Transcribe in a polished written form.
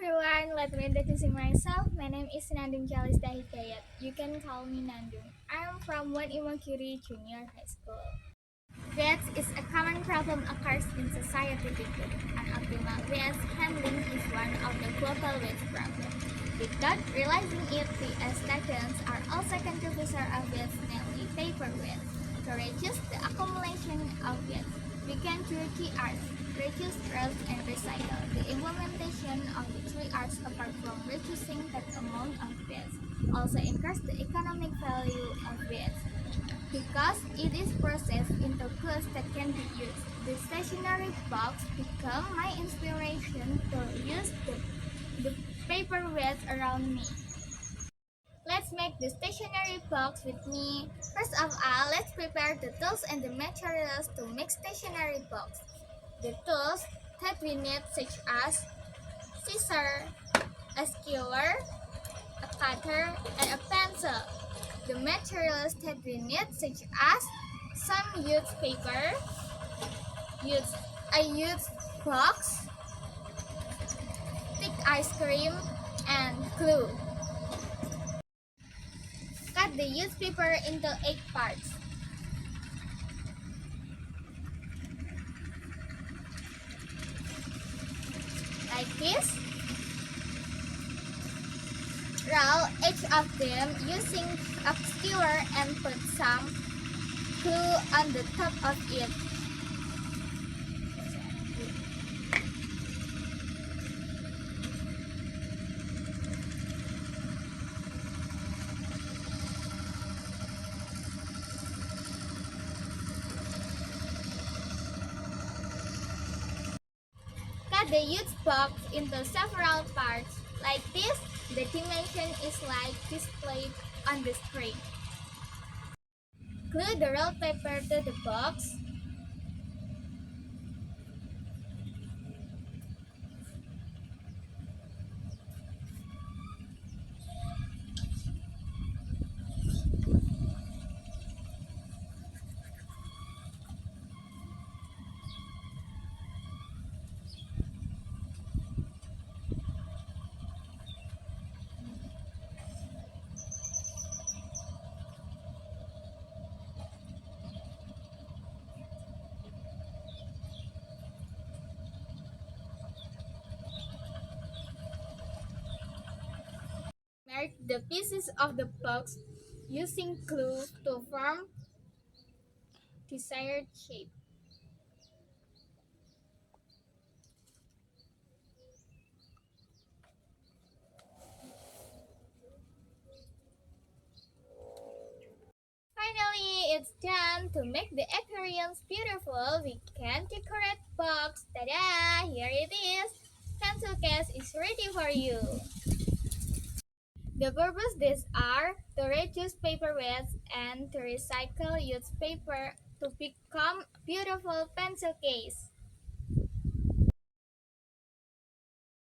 everyone, let me introduce myself. My name is Callista Hidayat. You can call me Nandung. I'm from One Imakiri Junior High School. Waste is a common problem occurs in society today. Unoptimal waste handling is one of the global waste problems. Without realizing it, we as students are also contributors of waste, namely paper waste. To reduce the accumulation of waste, we can do 3 R's: reduce, reuse, and recycle. The implementation of the 3 R's, apart from reducing the amount of waste, also increase the economic value of waste because it is processed into goods that can be used. The stationery box became my inspiration to use the paper waste around me. Let's make the stationery box with me. First of all, let's prepare the tools and the materials to make stationery box. The tools that we need such as scissors, a skewer, a cutter, and a pencil. The materials that we need such as some used paper, a used box, thick ice cream, and glue. Cut the used paper into 8 parts. Like this. Roll each of them using a skewer and put some glue on the top of it. Cut the used box into several parts. Like this, the dimension is like displayed on the screen. Glue the rolled paper to the box. Mark the pieces of the box using glue to form desired shape. Finally, it's done. To make the appearance beautiful, we can decorate box. Ta-da! Here it is. Pencil case is ready for you. The purpose these are to reduce paper waste and to recycle used paper to become beautiful pencil case.